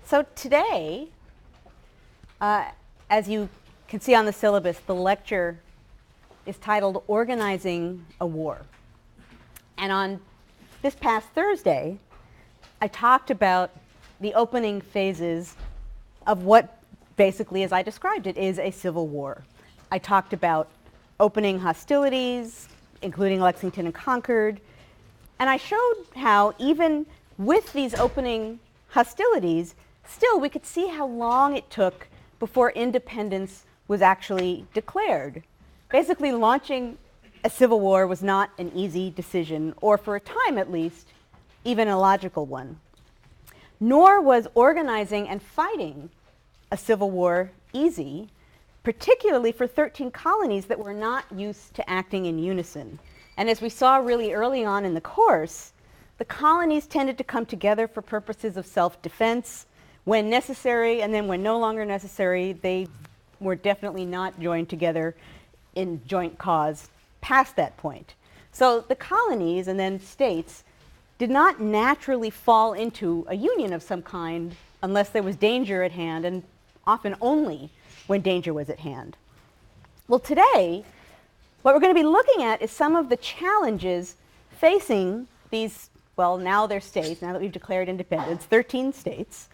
So today, as you can see on the syllabus, the lecture is titled Organizing a War. And on this past Thursday, I talked about the opening phases of what basically, as I described it, is a civil war. I talked about opening hostilities, including Lexington and Concord, and I showed how even with these opening hostilities, still we could see how long it took before independence was actually declared. Basically, launching a civil war was not an easy decision, or for a time at least, even a logical one. Nor was organizing and fighting a civil war easy, particularly for 13 colonies that were not used to acting in unison. And as we saw really early on in the course, the colonies tended to come together for purposes of self-defense when necessary, and then when no longer necessary, they were definitely not joined together in joint cause past that point. So the colonies and then states did not naturally fall into a union of some kind unless there was danger at hand, and often only when danger was at hand. Well, today, what we're going to be looking at is some of the challenges facing these, well, now they're states, now that we've declared independence, 13 states,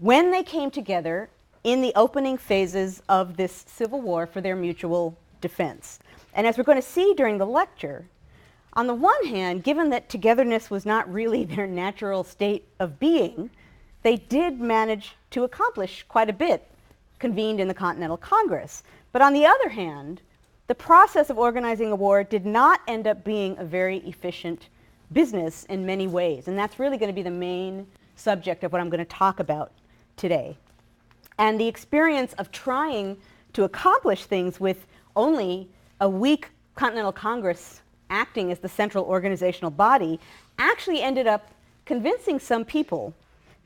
when they came together in the opening phases of this civil war for their mutual defense. And as we're going to see during the lecture, on the one hand, given that togetherness was not really their natural state of being, they did manage to accomplish quite a bit convened in the Continental Congress. But on the other hand, the process of organizing a war did not end up being a very efficient business in many ways. And that's really going to be the main subject of what I'm going to talk about today. And the experience of trying to accomplish things with only a weak Continental Congress acting as the central organizational body actually ended up convincing some people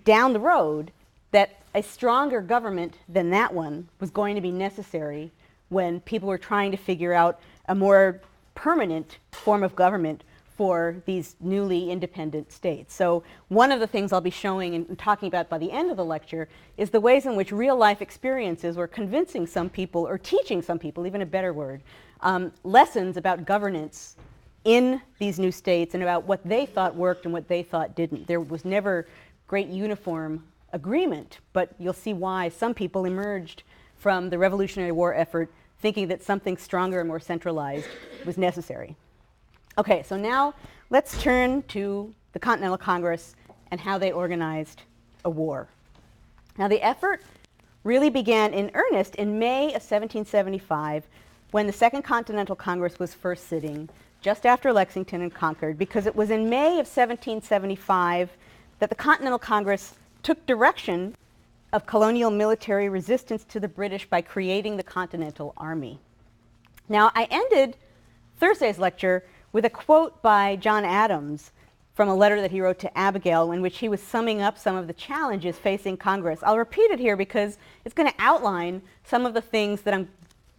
down the road that a stronger government than that one was going to be necessary when people were trying to figure out a more permanent form of government for these newly independent states. So one of the things I'll be showing and talking about by the end of the lecture is the ways in which real life experiences were convincing some people, or teaching some people, even a better word, lessons about governance in these new states and about what they thought worked and what they thought didn't. There was never great uniform agreement, but you'll see why some people emerged from the Revolutionary War effort thinking that something stronger and more centralized was necessary. Okay, so now let's turn to the Continental Congress and how they organized a war. Now the effort really began in earnest in May of 1775 when the Second Continental Congress was first sitting, just after Lexington and Concord, because it was in May of 1775 that the Continental Congress took direction of colonial military resistance to the British by creating the Continental Army. Now, I ended Thursday's lecture with a quote by John Adams from a letter that he wrote to Abigail in which he was summing up some of the challenges facing Congress. I'll repeat it here because it's going to outline some of the things that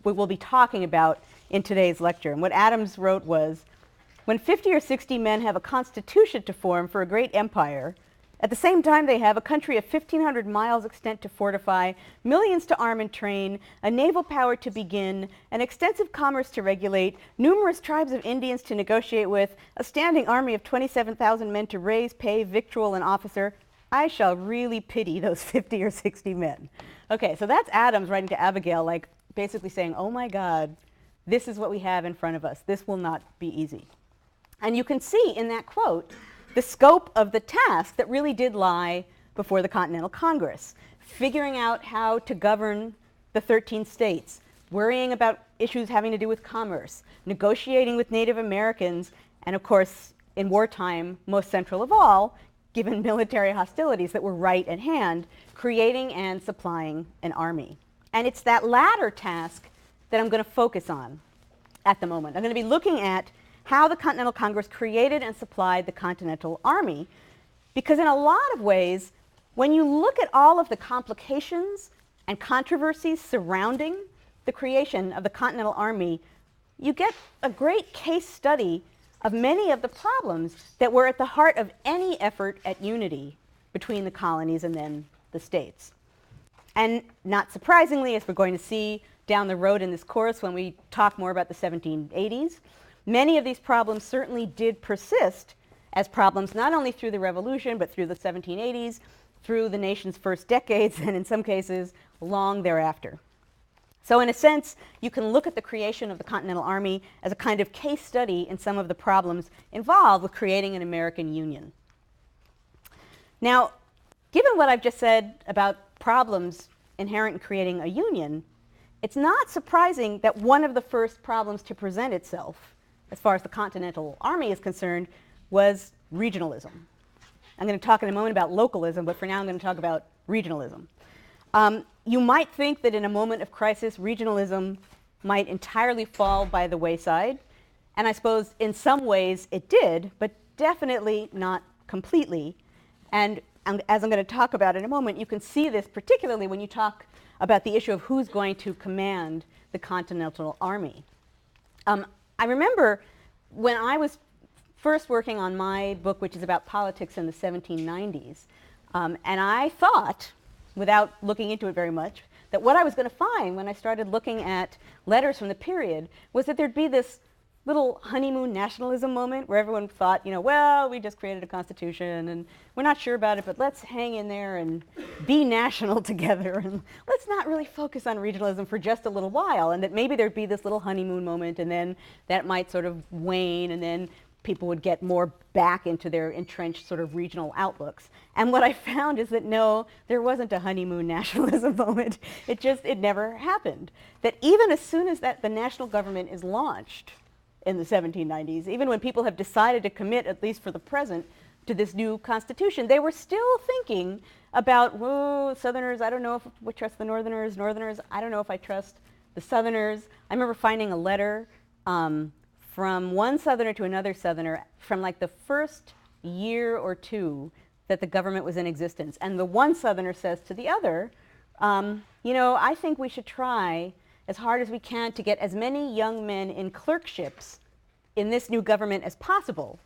we will be talking about in today's lecture. And what Adams wrote was, when 50 or 60 men have a constitution to form for a great empire, at the same time they have a country of 1,500 miles extent to fortify, millions to arm and train, a naval power to begin, an extensive commerce to regulate, numerous tribes of Indians to negotiate with, a standing army of 27,000 men to raise, pay, victual, and officer, I shall really pity those 50 or 60 men. Okay, so that's Adams writing to Abigail, like basically saying, oh my God, this is what we have in front of us. This will not be easy. And you can see in that quote the scope of the task that really did lie before the Continental Congress, figuring out how to govern the 13 states, worrying about issues having to do with commerce, negotiating with Native Americans, and of course, in wartime, most central of all, given military hostilities that were right at hand, creating and supplying an army. And it's that latter task that I'm going to focus on at the moment. I'm going to be looking at how the Continental Congress created and supplied the Continental Army, because in a lot of ways, when you look at all of the complications and controversies surrounding the creation of the Continental Army, you get a great case study of many of the problems that were at the heart of any effort at unity between the colonies and then the states. And not surprisingly, as we're going to see down the road in this course when we talk more about the 1780s, many of these problems certainly did persist as problems not only through the Revolution, but through the 1780s, through the nation's first decades, and in some cases, long thereafter. So in a sense, you can look at the creation of the Continental Army as a kind of case study in some of the problems involved with creating an American Union. Now, given what I've just said about problems inherent in creating a union, it's not surprising that one of the first problems to present itself, as far as the Continental Army is concerned, was regionalism. I'm going to talk in a moment about localism, but for now I'm going to talk about regionalism. You might think that in a moment of crisis, regionalism might entirely fall by the wayside, and I suppose in some ways it did, but definitely not completely. And as I'm going to talk about in a moment, you can see this particularly when you talk about the issue of who's going to command the Continental Army. I remember when I was first working on my book, which is about politics in the 1790s, and I thought, without looking into it very much, that what I was going to find when I started looking at letters from the period was that there'd be this little honeymoon nationalism moment where everyone thought, you know, well, we just created a constitution and we're not sure about it, but let's hang in there and be national together and let's not really focus on regionalism for just a little while, and that maybe there'd be this little honeymoon moment and then that might sort of wane and then people would get more back into their entrenched sort of regional outlooks. And what I found is that no, there wasn't a honeymoon nationalism moment. It never happened. That even as soon as the national government is launched in the 1790s, even when people have decided to commit, at least for the present, to this new constitution, they were still thinking about, whoa, Southerners, I don't know if we trust the Northerners. Northerners, I don't know if I trust the Southerners. I remember finding a letter from one Southerner to another Southerner from like the first year or two that the government was in existence. And the one Southerner says to the other, you know, I think we should try as hard as we can to get as many young men in clerkships in this new government as possible,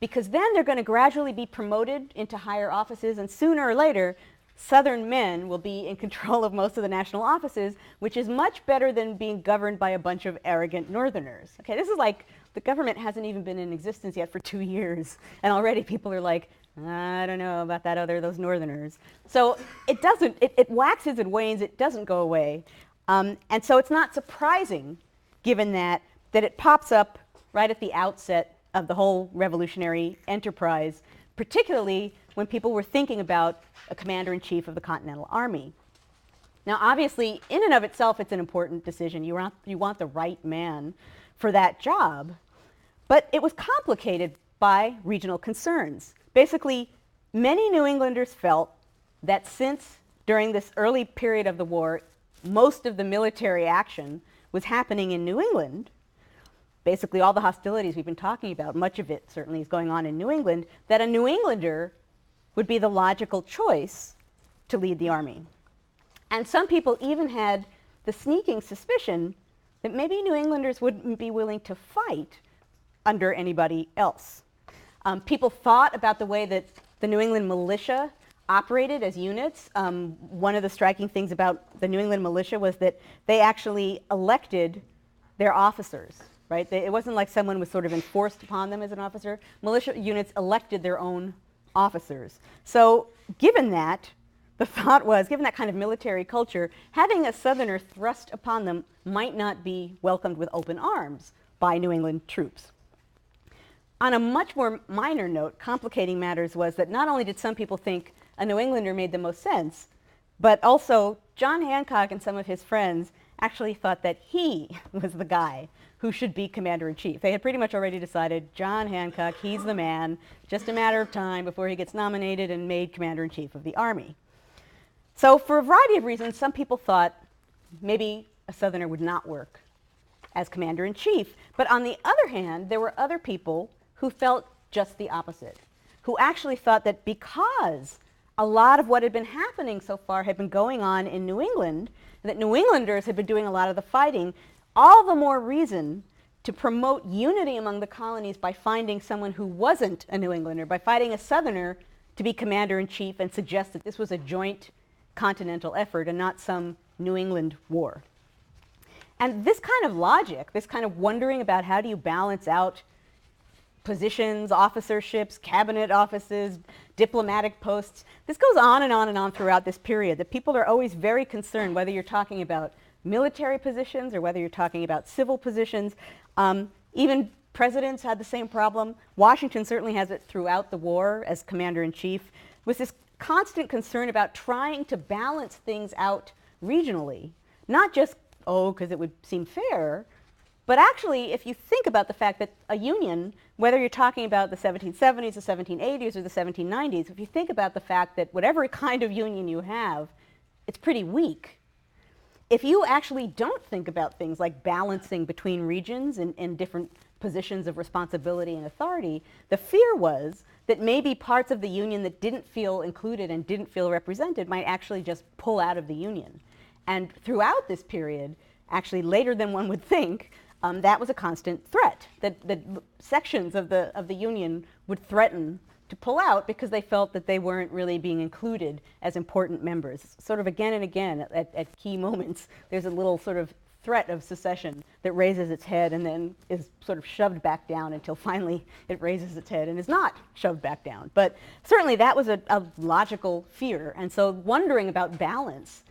because then they're going to gradually be promoted into higher offices, and sooner or later, Southern men will be in control of most of the national offices, which is much better than being governed by a bunch of arrogant Northerners. Okay, this is like the government hasn't even been in existence yet for 2 years, and already people are like, I don't know about those Northerners. So it waxes and wanes, it doesn't go away. And so it's not surprising, given that it pops up right at the outset of the whole revolutionary enterprise, particularly when people were thinking about a commander-in-chief of the Continental Army. Now, obviously, in and of itself, it's an important decision. You want the right man for that job. But it was complicated by regional concerns. Basically, many New Englanders felt that since during this early period of the war, most of the military action was happening in New England, basically all the hostilities we've been talking about, much of it certainly is going on in New England, that a New Englander would be the logical choice to lead the army. And some people even had the sneaking suspicion that maybe New Englanders wouldn't be willing to fight under anybody else. People thought about the way that the New England militia operated as units. One of the striking things about the New England militia was that they actually elected their officers, right? It wasn't like someone was sort of enforced upon them as an officer. Militia units elected their own officers. So given that, the thought was, given that kind of military culture, having a Southerner thrust upon them might not be welcomed with open arms by New England troops. On a much more minor note, complicating matters was that not only did some people think a New Englander made the most sense, but also John Hancock and some of his friends actually thought that he was the guy who should be commander-in-chief. They had pretty much already decided, John Hancock, he's the man, just a matter of time before he gets nominated and made commander-in-chief of the army. So for a variety of reasons, some people thought maybe a Southerner would not work as commander-in-chief. But on the other hand, there were other people who felt just the opposite, who actually thought that because a lot of what had been happening so far had been going on in New England, that New Englanders had been doing a lot of the fighting, all the more reason to promote unity among the colonies by finding someone who wasn't a New Englander, by finding a Southerner to be commander-in-chief and suggest that this was a joint continental effort and not some New England war. And this kind of logic, this kind of wondering about how do you balance out positions, officerships, cabinet offices, diplomatic posts, this goes on and on and on throughout this period. That people are always very concerned whether you're talking about military positions or whether you're talking about civil positions. Even presidents had the same problem. Washington certainly has it throughout the war as commander-in-chief, with this constant concern about trying to balance things out regionally, not just, oh, because it would seem fair, but actually, if you think about the fact that a union, whether you're talking about the 1770s, the 1780s, or the 1790s, if you think about the fact that whatever kind of union you have, it's pretty weak. If you actually don't think about things like balancing between regions and different positions of responsibility and authority, the fear was that maybe parts of the union that didn't feel included and didn't feel represented might actually just pull out of the union. And throughout this period, actually later than one would think, that was a constant threat, that sections of the union would threaten to pull out because they felt that they weren't really being included as important members. Sort of again and again at key moments, there's a little sort of threat of secession that raises its head and then is sort of shoved back down until finally it raises its head and is not shoved back down. But certainly that was a logical fear. And so wondering about balance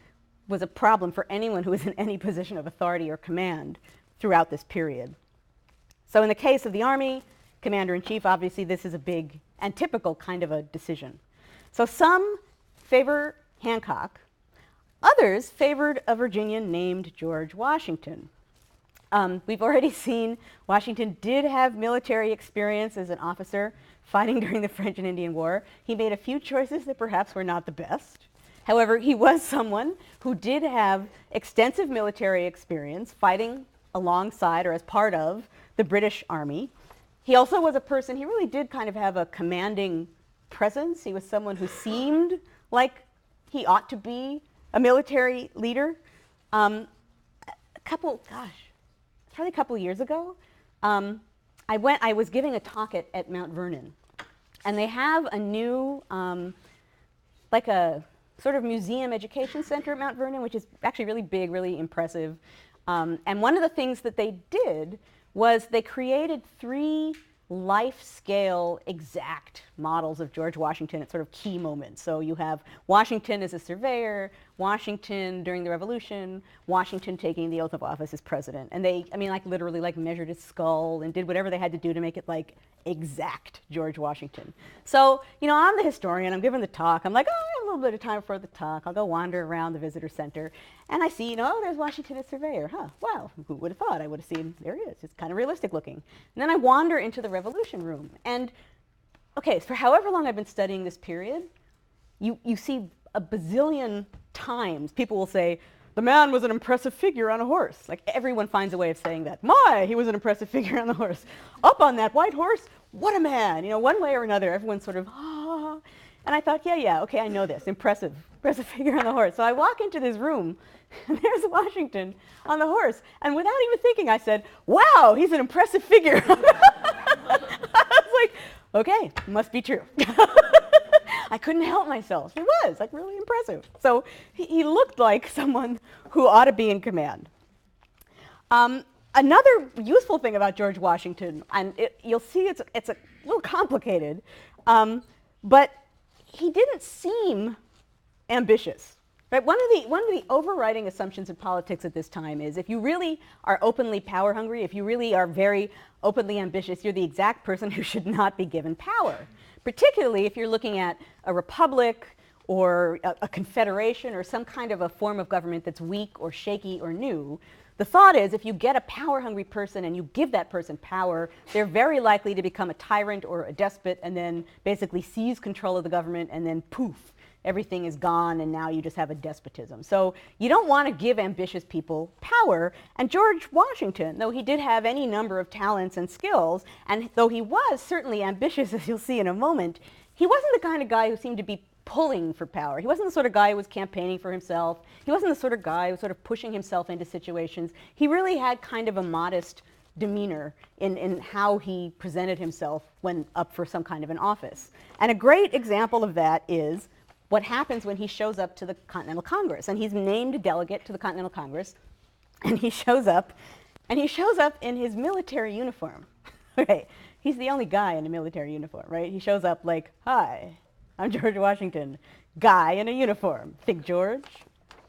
was a problem for anyone who was in any position of authority or command throughout this period. So in the case of the Army, commander-in-chief, obviously this is a big and typical kind of a decision. So some favor Hancock. Others favored a Virginian named George Washington. We've already seen Washington did have military experience as an officer fighting during the French and Indian War. He made a few choices that perhaps were not the best. However, he was someone who did have extensive military experience fighting alongside or as part of the British Army. He also was a person, he really did kind of have a commanding presence. He was someone who seemed like he ought to be a military leader. Probably a couple years ago, I was giving a talk at Mount Vernon, and they have a new, like a sort of museum education center at Mount Vernon, which is actually really big, really impressive. And one of the things that they did was they created 3 life-scale exact models of George Washington at sort of key moments. So you have Washington as a surveyor, Washington during the Revolution, Washington taking the oath of office as president. And they, I mean, like literally like measured his skull and did whatever they had to do to make it like exact George Washington. So, you know, I'm the historian, I'm giving the talk, I'm like, oh, I have a little bit of time for the talk, I'll go wander around the visitor center, and I see, you know, oh, there's Washington as surveyor, huh, wow, who would have thought? I would have seen, there he is, it's kind of realistic looking. And then I wander into the Revolution room, and okay, for however long I've been studying this period, you see a bazillion times people will say, the man was an impressive figure on a horse. Like everyone finds a way of saying that. My, he was an impressive figure on the horse. Up on that white horse, what a man. You know, one way or another, everyone's sort of, ah. And I thought, yeah, okay, I know this, impressive figure on the horse. So I walk into this room, and there's Washington on the horse. And without even thinking, I said, wow, he's an impressive figure. I was like, okay, must be true. I couldn't help myself. He was like really impressive. So he looked like someone who ought to be in command. Another useful thing about George Washington, and you'll see it's a little complicated, but he didn't seem ambitious. Right? One of the overriding assumptions in politics at this time is if you really are openly power hungry, if you really are very openly ambitious, you're the exact person who should not be given power. Particularly if you're looking at a republic or a confederation or some kind of a form of government that's weak or shaky or new. The thought is if you get a power-hungry person and you give that person power, they're very likely to become a tyrant or a despot and then basically seize control of the government and then poof, everything is gone and now you just have a despotism. So you don't want to give ambitious people power. And George Washington, though he did have any number of talents and skills, and though he was certainly ambitious, as you'll see in a moment, he wasn't the kind of guy who seemed to be pulling for power. He wasn't the sort of guy who was campaigning for himself. He wasn't the sort of guy who was sort of pushing himself into situations. He really had kind of a modest demeanor in how he presented himself when up for some kind of an office. And a great example of that is what happens when he shows up to the Continental Congress. And he's named a delegate to the Continental Congress, and he shows up in his military uniform. Right? He's the only guy in a military uniform, right? He shows up like, "Hi, I'm George Washington, guy in a uniform. Think George,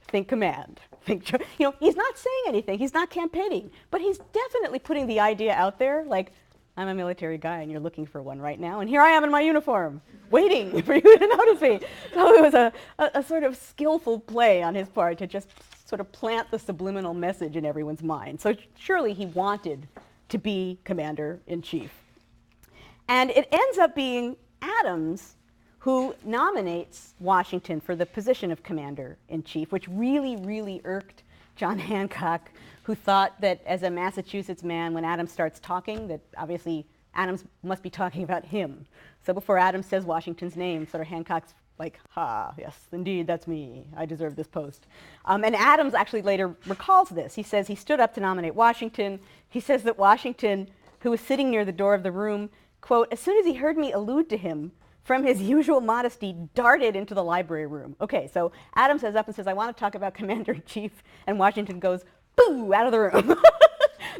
think command. Think George." You know, he's not saying anything, he's not campaigning, but he's definitely putting the idea out there, like, "I'm a military guy and you're looking for one right now, and here I am in my uniform, waiting for you to notice me." So it was a sort of skillful play on his part to just sort of plant the subliminal message in everyone's mind. So surely he wanted to be commander-in-chief. And it ends up being Adams who nominates Washington for the position of commander-in-chief, which really, really irked John Hancock, who thought that as a Massachusetts man, when Adams starts talking, that obviously Adams must be talking about him. So before Adams says Washington's name, sort of Hancock's like, "Ha, yes, indeed, that's me. I deserve this post." And Adams actually later recalls this. He says he stood up to nominate Washington. He says that Washington, who was sitting near the door of the room, quote, "as soon as he heard me allude to him, from his usual modesty, darted into the library room." Okay, so Adams says up and says, "I want to talk about commander-in-chief," and Washington goes, "Boo," out of the room.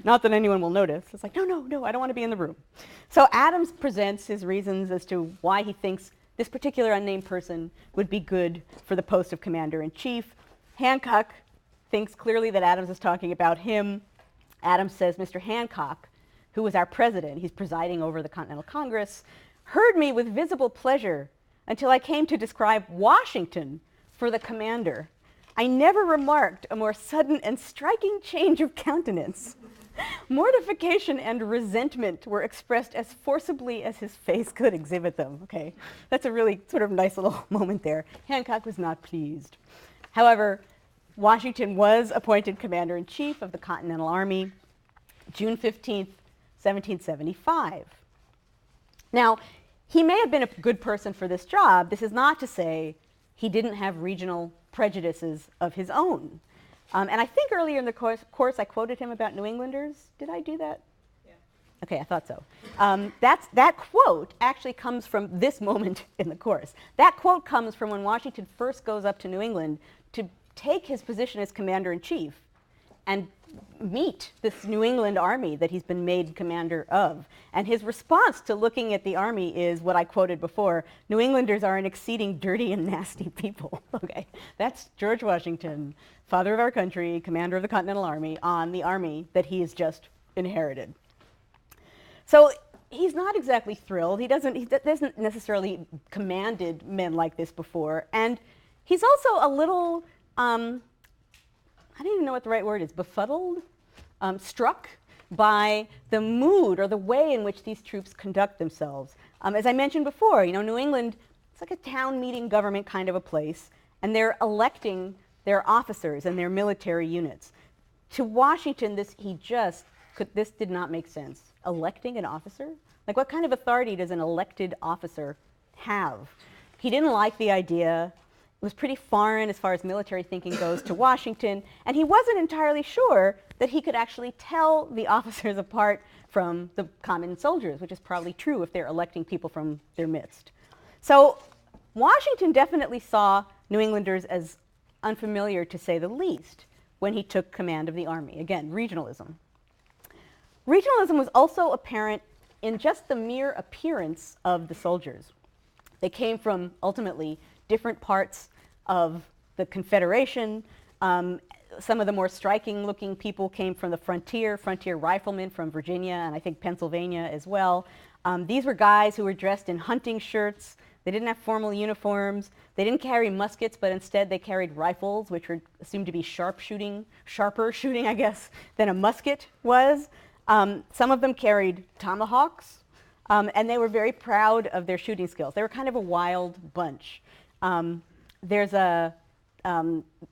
Not that anyone will notice. It's like, no, I don't want to be in the room. So Adams presents his reasons as to why he thinks this particular unnamed person would be good for the post of commander-in-chief. Hancock thinks clearly that Adams is talking about him. Adams says, "Mr. Hancock, who was our president, he's presiding over the Continental Congress, heard me with visible pleasure until I came to describe Washington for the commander. I never remarked a more sudden and striking change of countenance. Mortification and resentment were expressed as forcibly as his face could exhibit them." Okay, that's a really sort of nice little moment there. Hancock was not pleased. However, Washington was appointed commander-in-chief of the Continental Army June 15th, 1775. Now, he may have been a good person for this job. This is not to say he didn't have regional prejudices of his own. And I think earlier in the course I quoted him about New Englanders. Did I do that? Yeah. Okay, I thought so. That quote actually comes from this moment in the course. That quote comes from when Washington first goes up to New England to take his position as commander-in-chief and meet this New England army that he's been made commander of. And his response to looking at the army is what I quoted before: "New Englanders are an exceeding dirty and nasty people." Okay, that's George Washington, father of our country, commander of the Continental Army, on the army that he has just inherited. So he's not exactly thrilled. He doesn't necessarily commanded men like this before. And he's also a little, I don't even know what the right word is, befuddled, struck by the mood or the way in which these troops conduct themselves. As I mentioned before, you know, New England, it's like a town meeting government kind of a place, and they're electing their officers and their military units. To Washington, this did not make sense. Electing an officer? Like, what kind of authority does an elected officer have? He didn't like the idea. It was pretty foreign as far as military thinking goes to Washington, and he wasn't entirely sure that he could actually tell the officers apart from the common soldiers, which is probably true if they're electing people from their midst. So Washington definitely saw New Englanders as unfamiliar, to say the least, when he took command of the army. Again, regionalism. Regionalism was also apparent in just the mere appearance of the soldiers. They came from, ultimately, different parts of the Confederation. Some of the more striking looking people came from the frontier riflemen from Virginia and I think Pennsylvania as well. These were guys who were dressed in hunting shirts. They didn't have formal uniforms. They didn't carry muskets, but instead they carried rifles, which were assumed to be sharper shooting, I guess, than a musket was. Some of them carried tomahawks, and they were very proud of their shooting skills. They were kind of a wild bunch. There's a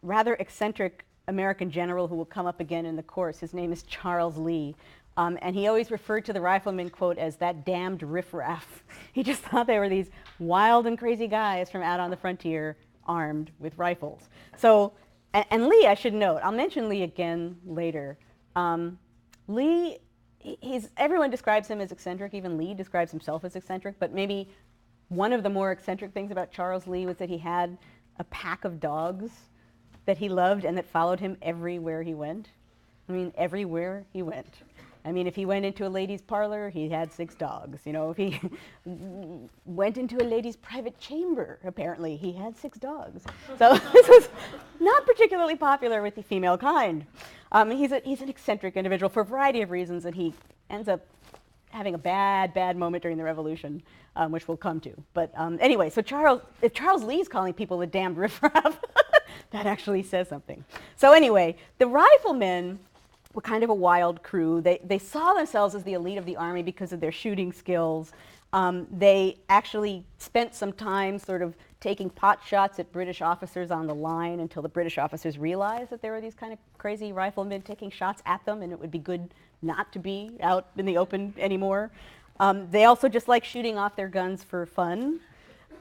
rather eccentric American general who will come up again in the course. His name is Charles Lee. And he always referred to the riflemen, quote, as that damned riffraff. He just thought they were these wild and crazy guys from out on the frontier armed with rifles. So, and Lee, I should note, I'll mention Lee again later. Lee, everyone describes him as eccentric, even Lee describes himself as eccentric, but maybe one of the more eccentric things about Charles Lee was that he had a pack of dogs that he loved and that followed him everywhere he went. I mean, everywhere he went. I mean, if he went into a lady's parlor, he had 6 dogs. You know, if he went into a lady's private chamber, apparently, he had 6 dogs. So this was not particularly popular with the female kind. He's an eccentric individual for a variety of reasons, and he ends up having a bad moment during the Revolution, which we'll come to. But anyway, so if Charles Lee's calling people the damned riffraff, that actually says something. So anyway, the riflemen were kind of a wild crew. They saw themselves as the elite of the army because of their shooting skills. They actually spent some time sort of taking pot shots at British officers on the line until the British officers realized that there were these kind of crazy riflemen taking shots at them, and it would be good not to be out in the open anymore. They also just liked shooting off their guns for fun.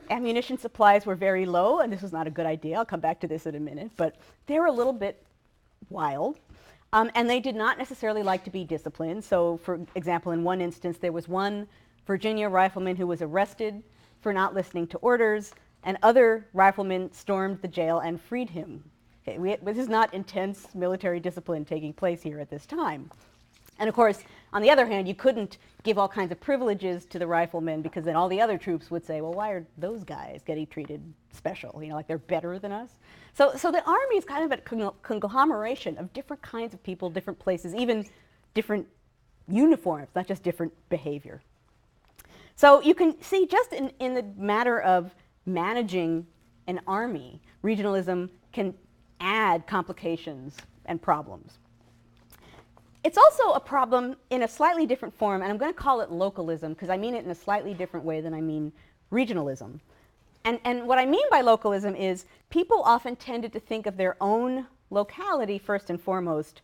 Ammunition supplies were very low, and this was not a good idea. I'll come back to this in a minute, but they were a little bit wild. And they did not necessarily like to be disciplined. So, for example, in one instance, there was one Virginia rifleman who was arrested for not listening to orders, and other riflemen stormed the jail and freed him. Okay, this is not intense military discipline taking place here at this time. And of course, on the other hand, you couldn't give all kinds of privileges to the riflemen, because then all the other troops would say, well, why are those guys getting treated special? You know, like they're better than us. So the army is kind of a conglomeration of different kinds of people, different places, even different uniforms, not just different behavior. So you can see just in the matter of managing an army, regionalism can add complications and problems. It's also a problem in a slightly different form, and I'm going to call it localism, because I mean it in a slightly different way than I mean regionalism. And what I mean by localism is people often tended to think of their own locality first and foremost,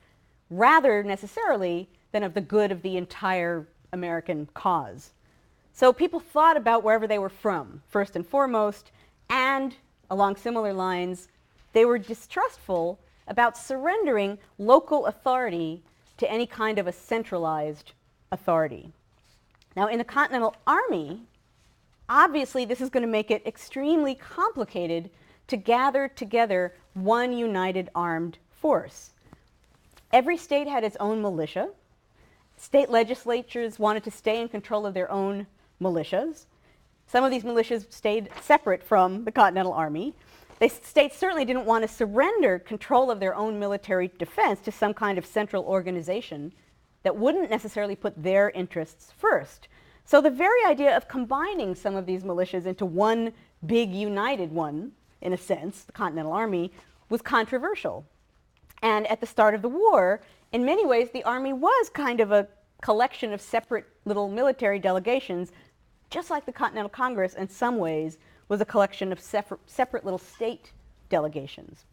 rather necessarily than of the good of the entire American cause. So people thought about wherever they were from first and foremost, and along similar lines, they were distrustful about surrendering local authority to any kind of a centralized authority. Now, in the Continental Army, obviously this is going to make it extremely complicated to gather together one united armed force. Every state had its own militia. State legislatures wanted to stay in control of their own militias. Some of these militias stayed separate from the Continental Army. States certainly didn't want to surrender control of their own military defense to some kind of central organization that wouldn't necessarily put their interests first. So the very idea of combining some of these militias into one big united one, in a sense, the Continental Army, was controversial. And at the start of the war, in many ways, the Army was kind of a collection of separate little military delegations, just like the Continental Congress in some ways was a collection of separate little state delegations.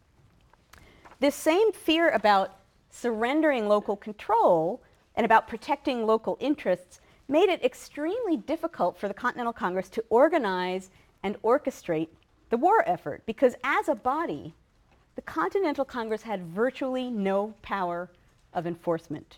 This same fear about surrendering local control and about protecting local interests made it extremely difficult for the Continental Congress to organize and orchestrate the war effort, because as a body, the Continental Congress had virtually no power of enforcement.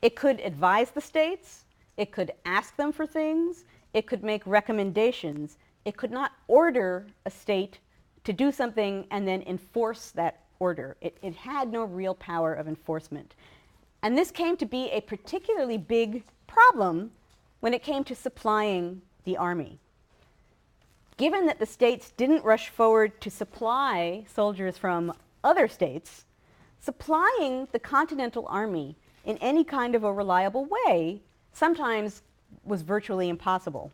It could advise the states, it could ask them for things, it could make recommendations. It could not order a state to do something and then enforce that order. It had no real power of enforcement. And this came to be a particularly big problem when it came to supplying the army. Given that the states didn't rush forward to supply soldiers from other states, supplying the Continental Army in any kind of a reliable way sometimes was virtually impossible.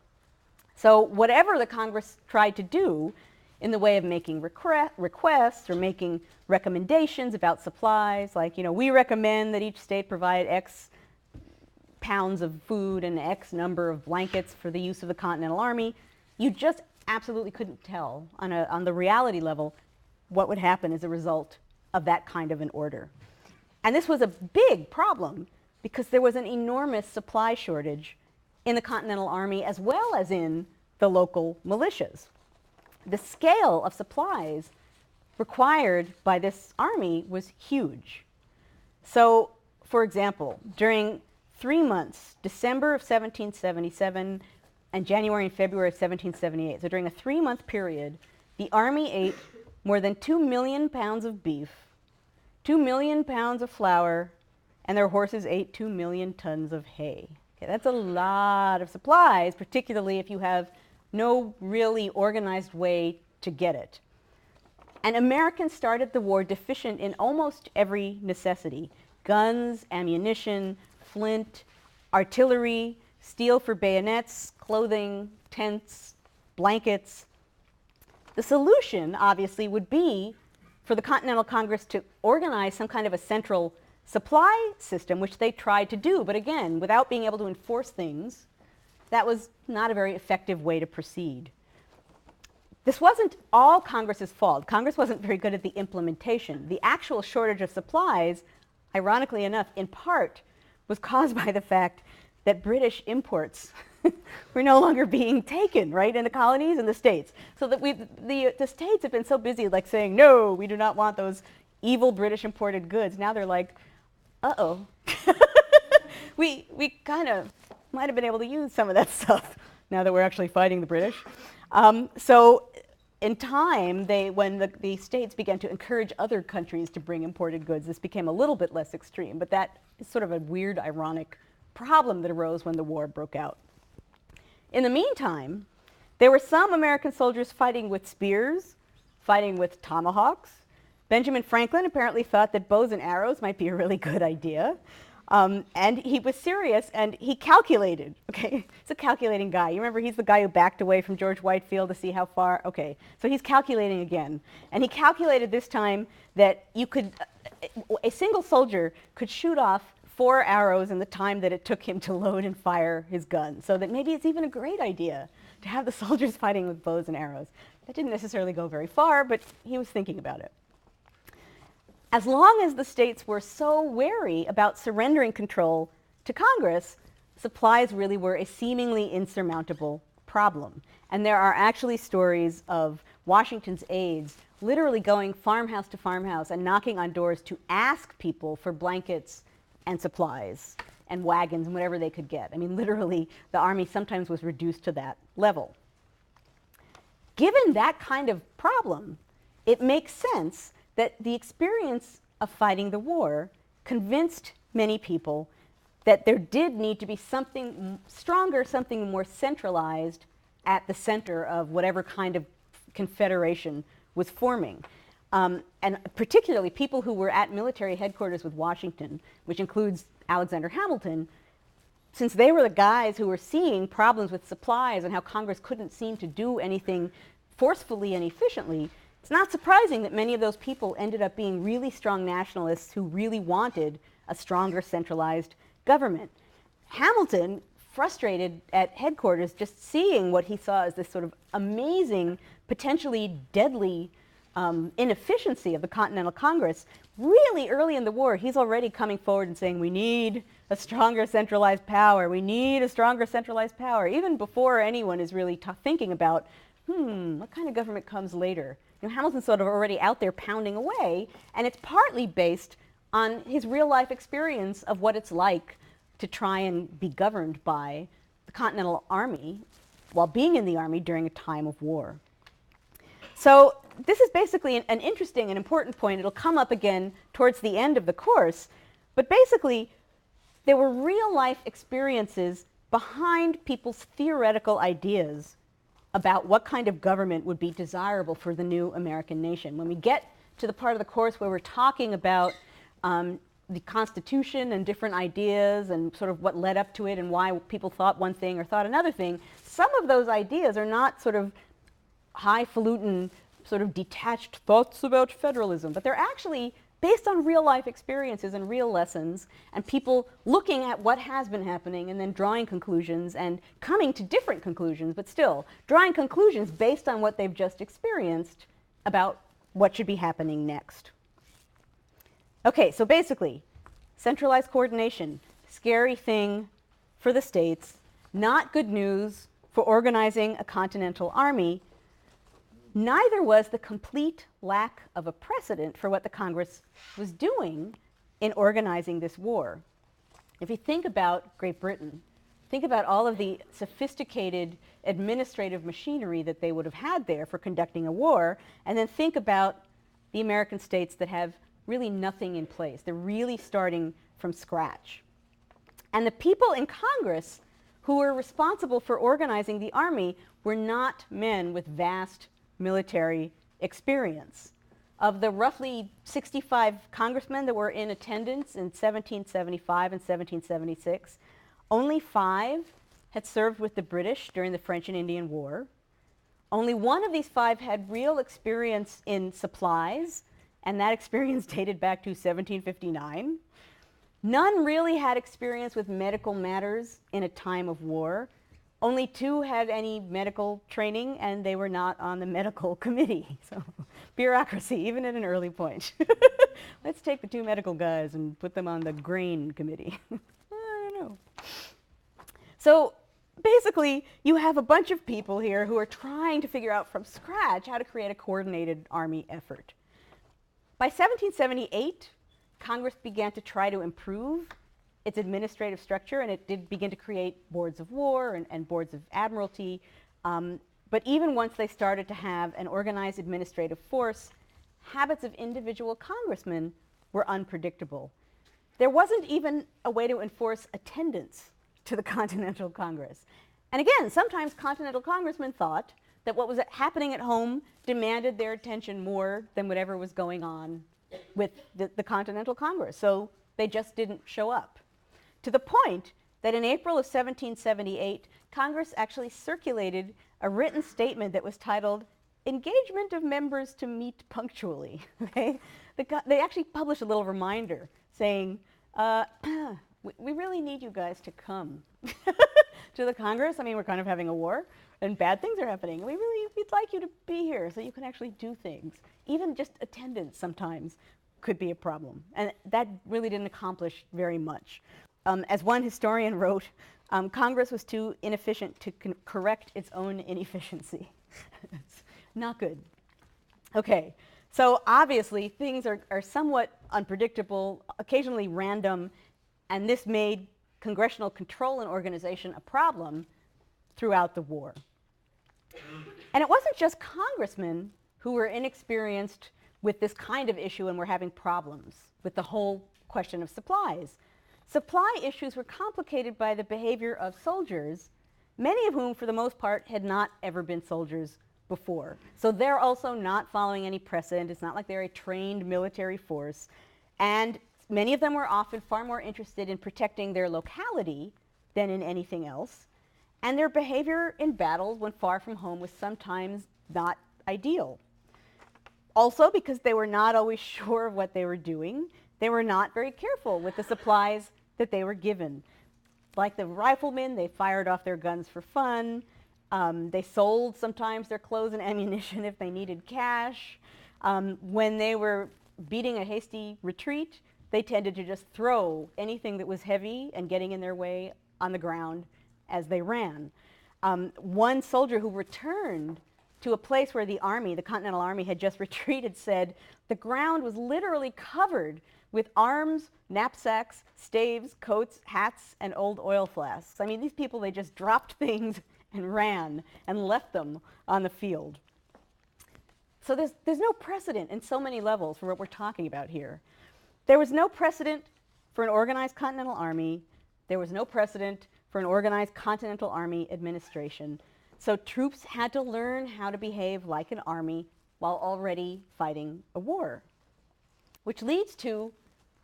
So whatever the Congress tried to do in the way of making requests or making recommendations about supplies, like, you know, we recommend that each state provide X pounds of food and X number of blankets for the use of the Continental Army, you just absolutely couldn't tell on the reality level what would happen as a result of that kind of an order. And this was a big problem because there was an enormous supply shortage in the Continental Army as well as in the local militias. The scale of supplies required by this army was huge. So, for example, during 3 months, December of 1777 and January and February of 1778. So during a 3-month period, the Army ate more than 2 million pounds of beef, 2 million pounds of flour, and their horses ate 2 million tons of hay. Okay, that's a lot of supplies, particularly if you have no really organized way to get it. And Americans started the war deficient in almost every necessity: guns, ammunition, flint, artillery, steel for bayonets, clothing, tents, blankets. The solution, obviously, would be for the Continental Congress to organize some kind of a central supply system, which they tried to do. But again, without being able to enforce things, that was not a very effective way to proceed. This wasn't all Congress's fault. Congress wasn't very good at the implementation. The actual shortage of supplies, ironically enough, in part was caused by the fact that British imports were no longer being taken, right, in the colonies and the states. So that the states have been so busy like saying, no, we do not want those evil British imported goods. Now they're like, uh-oh. we kind of might have been able to use some of that stuff now that we're actually fighting the British. So in time, when the states began to encourage other countries to bring imported goods, this became a little bit less extreme. But that is sort of a weird, ironic problem that arose when the war broke out. In the meantime, there were some American soldiers fighting with spears, fighting with tomahawks. Benjamin Franklin apparently thought that bows and arrows might be a really good idea. And he was serious, and he calculated, okay? He's a calculating guy. You remember, he's the guy who backed away from George Whitefield to see how far, okay. So he's calculating again. And he calculated this time that a single soldier could shoot off 4 arrows in the time that it took him to load and fire his gun. So that maybe it's even a great idea to have the soldiers fighting with bows and arrows. That didn't necessarily go very far, but he was thinking about it. As long as the states were so wary about surrendering control to Congress, supplies really were a seemingly insurmountable problem. And there are actually stories of Washington's aides literally going farmhouse to farmhouse and knocking on doors to ask people for blankets and supplies and wagons and whatever they could get. I mean, literally, the Army sometimes was reduced to that level. Given that kind of problem, it makes sense that the experience of fighting the war convinced many people that there did need to be something stronger, something more centralized at the center of whatever kind of confederation was forming. And particularly people who were at military headquarters with Washington, which includes Alexander Hamilton, since they were the guys who were seeing problems with supplies and how Congress couldn't seem to do anything forcefully and efficiently, it's not surprising that many of those people ended up being really strong nationalists who really wanted a stronger centralized government. Hamilton, frustrated at headquarters, just seeing what he saw as this sort of amazing, potentially deadly inefficiency of the Continental Congress, really early in the war, he's already coming forward and saying, we need a stronger centralized power. We need a stronger centralized power, even before anyone is really thinking about, what kind of government comes later? You know, Hamilton's sort of already out there pounding away, and it's partly based on his real-life experience of what it's like to try and be governed by the Continental Army while being in the Army during a time of war. So this is basically an interesting and important point. It'll come up again towards the end of the course, but basically there were real-life experiences behind people's theoretical ideas about what kind of government would be desirable for the new American nation. When we get to the part of the course where we're talking about the Constitution and different ideas and sort of what led up to it and why people thought one thing or thought another thing, some of those ideas are not sort of highfalutin, sort of detached thoughts about federalism, but they're actually based on real life experiences and real lessons and people looking at what has been happening and then drawing conclusions and coming to different conclusions, but still drawing conclusions based on what they've just experienced about what should be happening next. Okay, so basically, centralized coordination, scary thing for the states, not good news for organizing a continental army. Neither was the complete lack of a precedent for what the Congress was doing in organizing this war. If you think about Great Britain, think about all of the sophisticated administrative machinery that they would have had there for conducting a war, and then think about the American states that have really nothing in place. They're really starting from scratch. And the people in Congress who were responsible for organizing the army were not men with vast military experience. Of the roughly 65 congressmen that were in attendance in 1775 and 1776, only 5 had served with the British during the French and Indian War. Only 1 of these 5 had real experience in supplies, and that experience dated back to 1759. None really had experience with medical matters in a time of war. Only 2 had any medical training, and they were not on the medical committee. So bureaucracy, even at an early point. Let's take the 2 medical guys and put them on the grain committee. I don't know. So basically, you have a bunch of people here who are trying to figure out from scratch how to create a coordinated army effort. By 1778, Congress began to try to improve its administrative structure, and it did begin to create boards of war and boards of admiralty. But even once they started to have an organized administrative force, habits of individual congressmen were unpredictable. There wasn't even a way to enforce attendance to the Continental Congress. And again, sometimes Continental congressmen thought that what was happening at home demanded their attention more than whatever was going on with the Continental Congress. So they just didn't show up. To the point that in April of 1778, Congress actually circulated a written statement that was titled, "Engagement of Members to Meet Punctually." Okay? They actually published a little reminder saying, we really need you guys to come to the Congress. I mean, we're kind of having a war, and bad things are happening. We'd like you to be here so you can actually do things. Even just attendance sometimes could be a problem. And that really didn't accomplish very much. As one historian wrote, Congress was too inefficient to correct its own inefficiency. It's not good. Okay, so obviously things are somewhat unpredictable, occasionally random, and this made congressional control and organization a problem throughout the war. And it wasn't just congressmen who were inexperienced with this kind of issue and were having problems with the whole question of supplies. Supply issues were complicated by the behavior of soldiers, many of whom, for the most part, had not ever been soldiers before. So they're also not following any precedent. It's not like they're a trained military force. And many of them were often far more interested in protecting their locality than in anything else. And their behavior in battles when far from home was sometimes not ideal. Also, because they were not always sure of what they were doing, they were not very careful with the supplies that they were given. Like the riflemen, they fired off their guns for fun. They sold sometimes their clothes and ammunition if they needed cash. When they were beating a hasty retreat, they tended to just throw anything that was heavy and getting in their way on the ground as they ran. One soldier who returned to a place where the army, the Continental Army, had just retreated said, "The ground was literally covered with arms, knapsacks, staves, coats, hats, and old oil flasks." I mean, these people, they just dropped things and ran and left them on the field. So there's no precedent in so many levels for what we're talking about here. There was no precedent for an organized Continental Army. There was no precedent for an organized Continental Army administration. So troops had to learn how to behave like an army while already fighting a war. Which leads to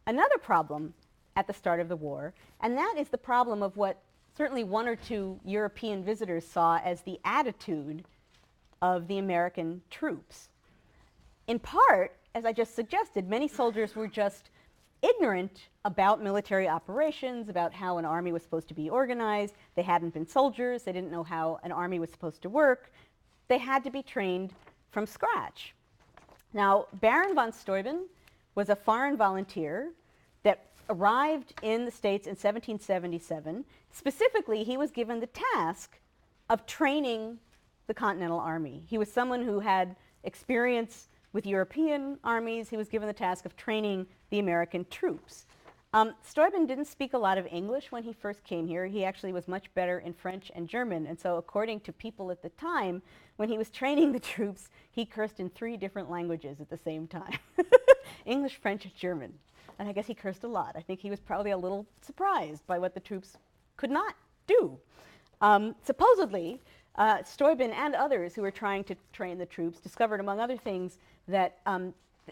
another problem at the start of the war, and that is the problem of what certainly 1 or 2 European visitors saw as the attitude of the American troops. In part, as I just suggested, many soldiers were just ignorant about military operations, about how an army was supposed to be organized. They hadn't been soldiers. They didn't know how an army was supposed to work. They had to be trained from scratch. Now, Baron von Steuben was a foreign volunteer that arrived in the States in 1777. Specifically, he was given the task of training the Continental Army. He was someone who had experience with European armies. He was given the task of training the American troops. Steuben didn't speak a lot of English when he first came here. He actually was much better in French and German. And so according to people at the time, when he was training the troops, he cursed in 3 different languages at the same time. English, French, and German. And I guess he cursed a lot. I think he was probably a little surprised by what the troops could not do. Supposedly, Steuben and others who were trying to train the troops discovered, among other things, that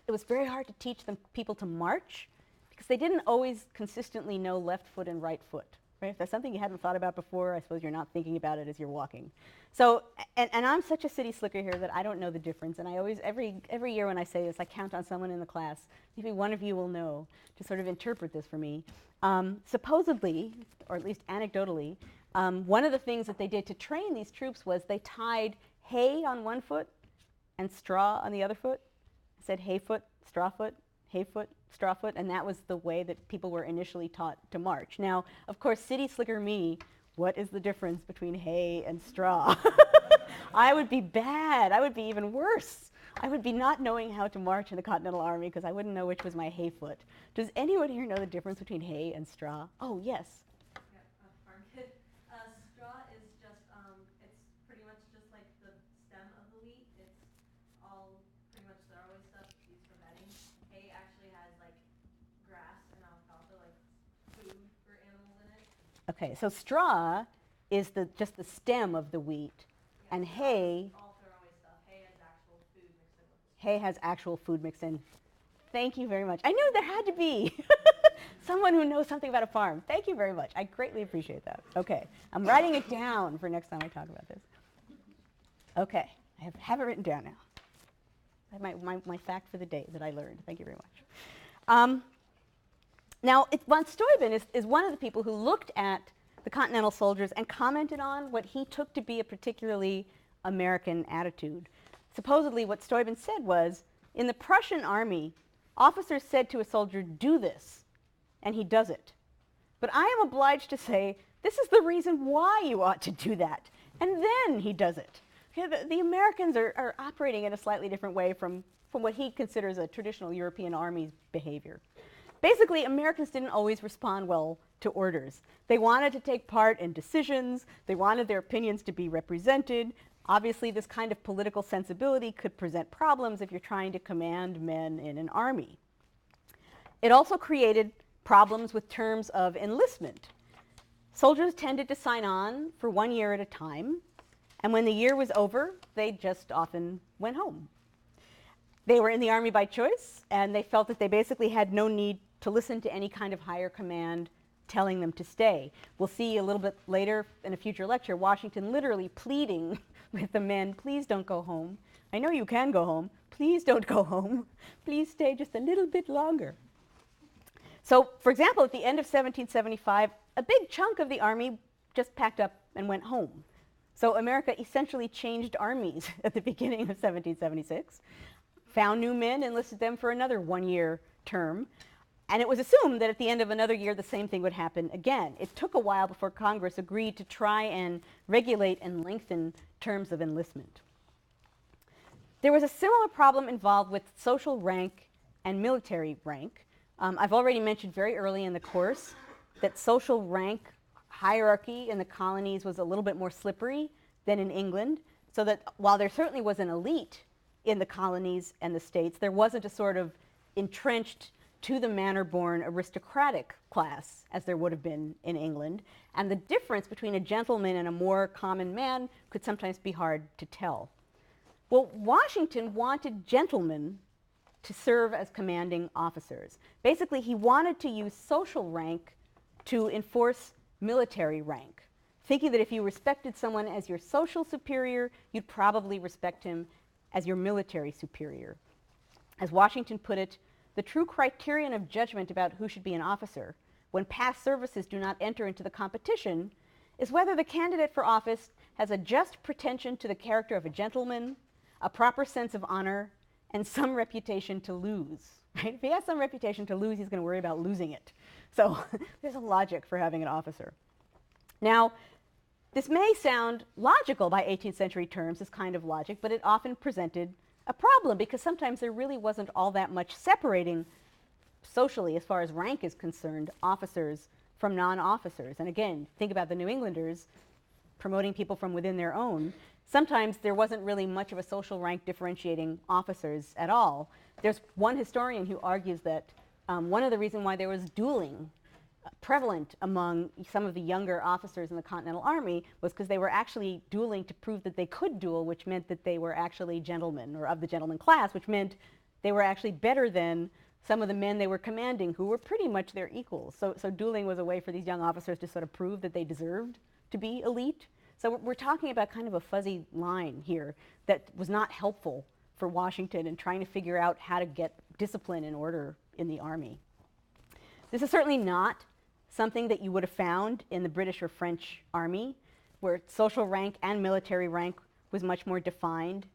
it was very hard to teach people to march because they didn't always consistently know left foot and right foot. Right? If that's something you hadn't thought about before, I suppose you're not thinking about it as you're walking. So, and I'm such a city slicker here that I don't know the difference. And I always, every year when I say this, I count on someone in the class. Maybe one of you will know to sort of interpret this for me. Supposedly, or at least anecdotally, one of the things that they did to train these troops was they tied hay on one foot and straw on the other foot. It said hay foot, straw foot, hay foot, straw foot, and that was the way that people were initially taught to march. Now, of course, city slicker me, what is the difference between hay and straw? I would be bad. I would be even worse. I would be not knowing how to march in the Continental Army because I wouldn't know which was my hay foot. Does anyone here know the difference between hay and straw? Oh, yes. Farm kid. Straw is just, it's pretty much just like the stem of the wheat. It's all pretty much throwaway stuff used for bedding. Hay actually has like grass and alfalfa, like food for animals in it. Okay, so straw is just the stem of the wheat, Yeah, and hay. All throwaway stuff. Hay has actual food mixed in with it. Hay has actual food mixed in. Thank you very much. I knew there had to be someone who knows something about a farm. Thank you very much. I greatly appreciate that. Okay, I'm writing it down for next time I talk about this. Okay, I have it written down now. I have my fact for the day that I learned. Thank you very much. Now, von Steuben is one of the people who looked at the Continental soldiers and commented on what he took to be a particularly American attitude. Supposedly, what Steuben said was, in the Prussian army, officers said to a soldier, "Do this," and he does it. But I am obliged to say, this is the reason why you ought to do that, and then he does it. Okay, the Americans are operating in a slightly different way from what he considers a traditional European army's behavior. Basically, Americans didn't always respond well to orders. They wanted to take part in decisions. They wanted their opinions to be represented. Obviously, this kind of political sensibility could present problems if you're trying to command men in an army. It also created problems with terms of enlistment. Soldiers tended to sign on for 1 year at a time, and when the year was over, they just often went home. They were in the army by choice, and they felt that they basically had no need to listen to any kind of higher command telling them to stay. We'll see a little bit later in a future lecture, Washington literally pleading with the men, please don't go home. I know you can go home. Please don't go home. Please stay just a little bit longer. So, for example, at the end of 1775, a big chunk of the army just packed up and went home. So America essentially changed armies at the beginning of 1776, found new men, enlisted them for another 1-year term, and it was assumed that at the end of another year the same thing would happen again. It took a while before Congress agreed to try and regulate and lengthen terms of enlistment. There was a similar problem involved with social rank and military rank. I've already mentioned very early in the course that social rank hierarchy in the colonies was a little bit more slippery than in England, so that while there certainly was an elite in the colonies and the states, there wasn't a sort of entrenched to the manor-born aristocratic class as there would have been in England, and the difference between a gentleman and a more common man could sometimes be hard to tell. Well, Washington wanted gentlemen to serve as commanding officers. Basically, he wanted to use social rank to enforce military rank, thinking that if you respected someone as your social superior, you'd probably respect him as your military superior. As Washington put it, the true criterion of judgment about who should be an officer, when past services do not enter into the competition, is whether the candidate for office has a just pretension to the character of a gentleman, a proper sense of honor, and some reputation to lose. Right? If he has some reputation to lose, he's going to worry about losing it. So there's a logic for having an officer. Now, this may sound logical by 18th century terms, this kind of logic, but it often presented a problem because sometimes there really wasn't all that much separating socially, as far as rank is concerned, officers from non-officers. And again, think about the New Englanders promoting people from within their own. Sometimes there wasn't really much of a social rank differentiating officers at all. There's one historian who argues that one of the reasons why there was dueling prevalent among some of the younger officers in the Continental Army was because they were actually dueling to prove that they could duel, which meant that they were actually gentlemen, or of the gentleman class, which meant they were actually better than some of the men they were commanding, who were pretty much their equals. So dueling was a way for these young officers to sort of prove that they deserved to be elite. So we're talking about kind of a fuzzy line here that was not helpful for Washington in trying to figure out how to get discipline and order in the Army. This is certainly not something that you would have found in the British or French Army, where social rank and military rank was much more defined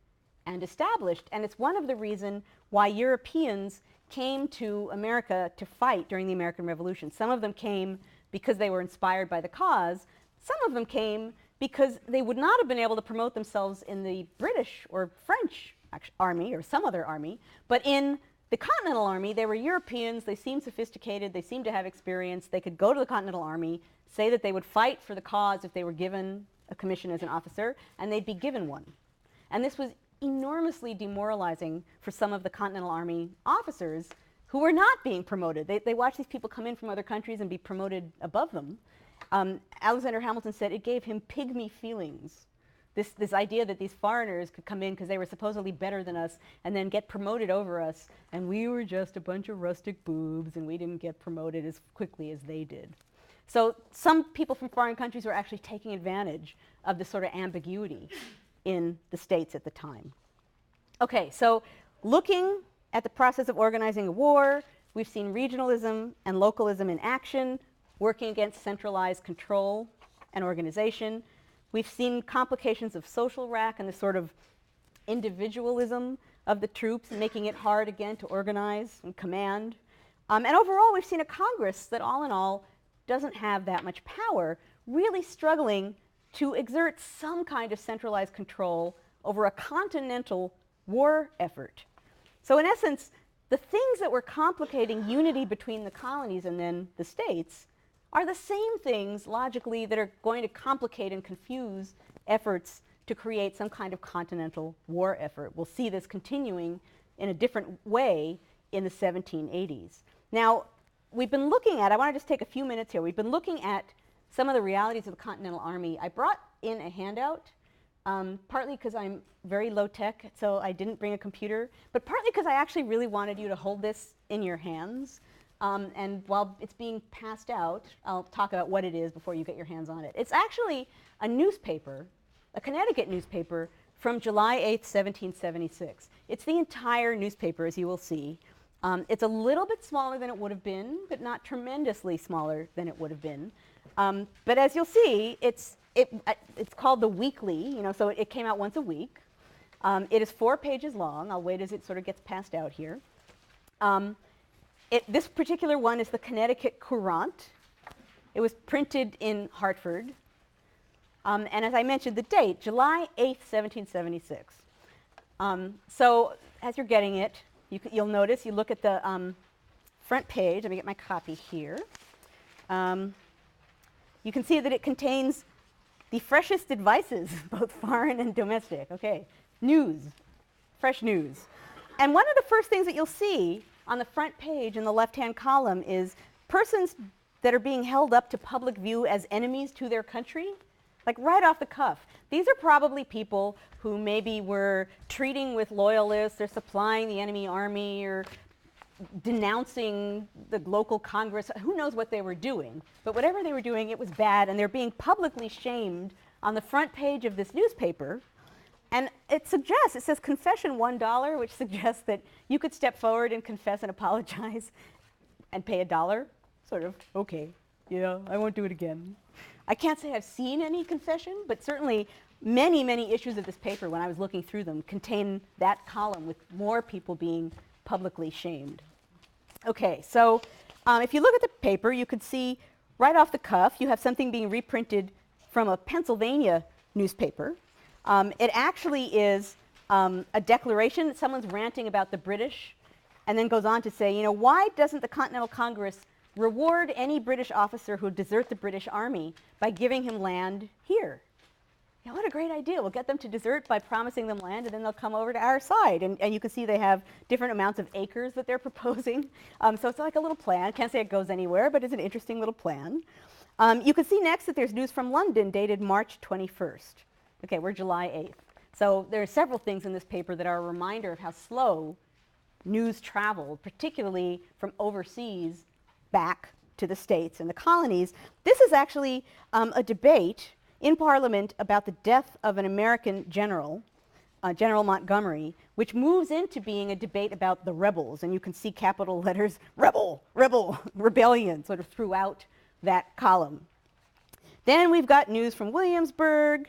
and established. And it's one of the reasons why Europeans came to America to fight during the American Revolution. Some of them came because they were inspired by the cause. Some of them came because they would not have been able to promote themselves in the British or French army or some other army, but in the Continental Army, they were Europeans, they seemed sophisticated, they seemed to have experience, they could go to the Continental Army, say that they would fight for the cause if they were given a commission as an officer, and they'd be given one. And this was enormously demoralizing for some of the Continental Army officers who were not being promoted. They watched these people come in from other countries and be promoted above them. Alexander Hamilton said it gave him pygmy feelings. This idea that these foreigners could come in because they were supposedly better than us and then get promoted over us, and we were just a bunch of rustic boobs and we didn't get promoted as quickly as they did. So some people from foreign countries were actually taking advantage of this sort of ambiguity in the States at the time. Okay, so looking at the process of organizing a war, we've seen regionalism and localism in action, working against centralized control and organization. We've seen complications of social rank and the sort of individualism of the troops, making it hard again to organize and command. And overall, we've seen a Congress that all in all doesn't have that much power, really struggling to exert some kind of centralized control over a continental war effort. So in essence, the things that were complicating unity between the colonies and then the states are the same things, logically, that are going to complicate and confuse efforts to create some kind of continental war effort. We'll see this continuing in a different way in the 1780s. Now, we've been looking at, I want to just take a few minutes here, we've been looking at some of the realities of the Continental Army. I brought in a handout, partly because I'm very low tech, so I didn't bring a computer, but partly because I actually really wanted you to hold this in your hands. And while it's being passed out, I'll talk about what it is before you get your hands on it. It's actually a newspaper, a Connecticut newspaper from July 8th, 1776. It's the entire newspaper, as you will see. It's a little bit smaller than it would have been, but not tremendously smaller than it would have been. But as you'll see, it's called the Weekly, so it came out once a week. It is 4 pages long. I'll wait as it sort of gets passed out here. This particular one is the Connecticut Courant. It was printed in Hartford. And as I mentioned, the date, July 8th, 1776. So as you're getting it, you'll notice, you look at the front page. Let me get my copy here. You can see that it contains the freshest advices, both foreign and domestic. Okay, news, fresh news. And one of the first things that you'll see on the front page in the left-hand column is persons that are being held up to public view as enemies to their country, like right off the cuff. These are probably people who maybe were treating with loyalists or supplying the enemy army or denouncing the local Congress. Who knows what they were doing? But whatever they were doing, it was bad, and they're being publicly shamed on the front page of this newspaper. And it says confession $1, which suggests that you could step forward and confess and apologize and pay $1. Sort of, okay, yeah, I won't do it again. I can't say I've seen any confession, but certainly many, many issues of this paper, when I was looking through them, contain that column with more people being publicly shamed. Okay, so if you look at the paper, you could see right off the cuff, you have something being reprinted from a Pennsylvania newspaper. It actually is a declaration that someone's ranting about the British and then goes on to say, you know, why doesn't the Continental Congress reward any British officer who desert the British Army by giving him land here? Yeah, what a great idea. We'll get them to desert by promising them land, and then they'll come over to our side. And you can see they have different amounts of acres that they're proposing. So it's like a little plan. Can't say it goes anywhere, but it's an interesting little plan. You can see next that there's news from London dated March 21st. Okay, we're July 8th. So there are several things in this paper that are a reminder of how slow news traveled, particularly from overseas back to the States and the colonies. This is actually a debate in Parliament about the death of an American general, General Montgomery, which moves into being a debate about the rebels. And you can see capital letters, rebel, rebel, rebellion, sort of throughout that column. Then we've got news from Williamsburg.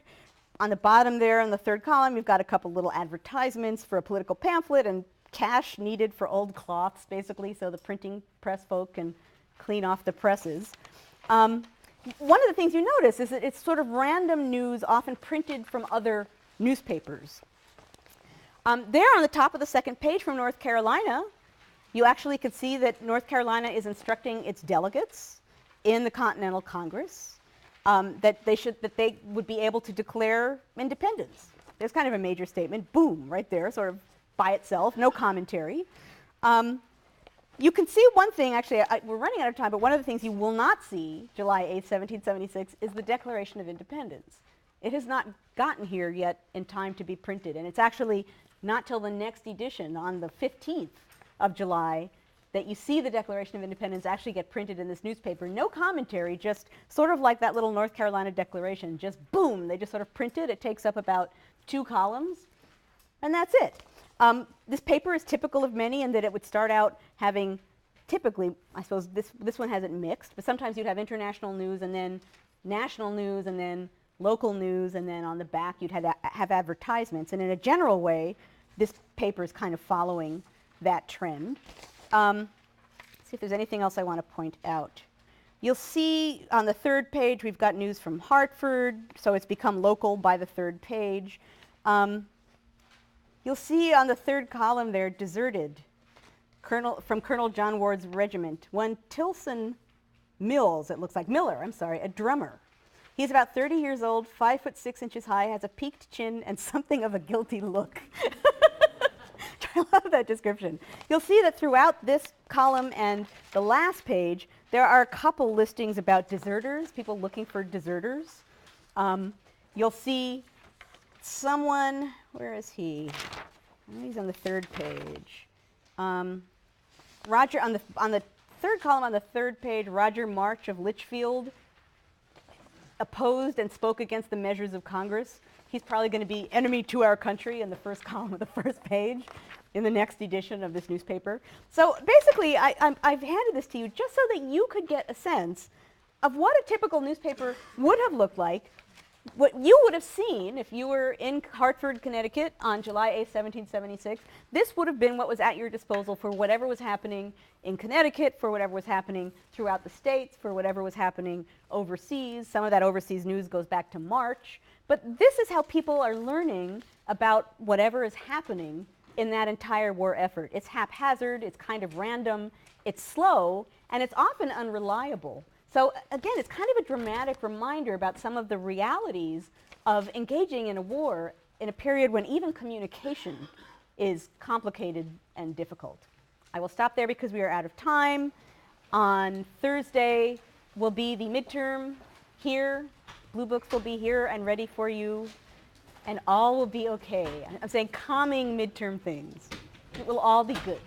On the bottom there in the third column, you've got a couple little advertisements for a political pamphlet and cash needed for old cloths, basically, so the printing press folk can clean off the presses. One of the things you notice is that it's sort of random news, often printed from other newspapers. There on the top of the second page from North Carolina, you actually can see that North Carolina is instructing its delegates in the Continental Congress that they would be able to declare independence. There's kind of a major statement, boom, right there, sort of by itself, no commentary. You can see one thing, actually, we're running out of time, but one of the things you will not see, July 8th, 1776, is the Declaration of Independence. It has not gotten here yet in time to be printed, and it's actually not till the next edition, on the 15th of July, that you see the Declaration of Independence actually get printed in this newspaper. No commentary, just sort of like that little North Carolina Declaration, just boom, they just sort of print it. It takes up about 2 columns, and that's it. This paper is typical of many in that it would start out having, typically, I suppose this one has it mixed, but sometimes you'd have international news and then national news and then local news, and then on the back you'd have advertisements. And in a general way, this paper is kind of following that trend. Let's see if there's anything else I want to point out. You'll see on the third page we've got news from Hartford, so it's become local by the third page. You'll see on the third column there, deserted, from Colonel John Ward's regiment. One Tilson Mills, it looks like, Miller, I'm sorry, a drummer. He's about 30 years old, 5 foot 6 inches high, has a peaked chin and something of a guilty look. I love that description. You'll see that throughout this column and the last page, there are a couple listings about deserters, people looking for deserters. You'll see someone, where is he? He's on the third page. Roger, on the third column on the third page, Roger March of Litchfield opposed and spoke against the measures of Congress. He's probably going to be enemy to our country in the first column of the first page in the next edition of this newspaper. So basically, I've handed this to you just so that you could get a sense of what a typical newspaper would have looked like, what you would have seen if you were in Hartford, Connecticut on July 8, 1776. This would have been what was at your disposal for whatever was happening in Connecticut, for whatever was happening throughout the states, for whatever was happening overseas. Some of that overseas news goes back to March. But this is how people are learning about whatever is happening in that entire war effort. It's haphazard, it's kind of random, it's slow, and it's often unreliable. So again, it's kind of a dramatic reminder about some of the realities of engaging in a war in a period when even communication is complicated and difficult. I will stop there because we are out of time. On Thursday will be the midterm here. Blue books will be here and ready for you, and all will be okay. I'm saying calming midterm things. It will all be good.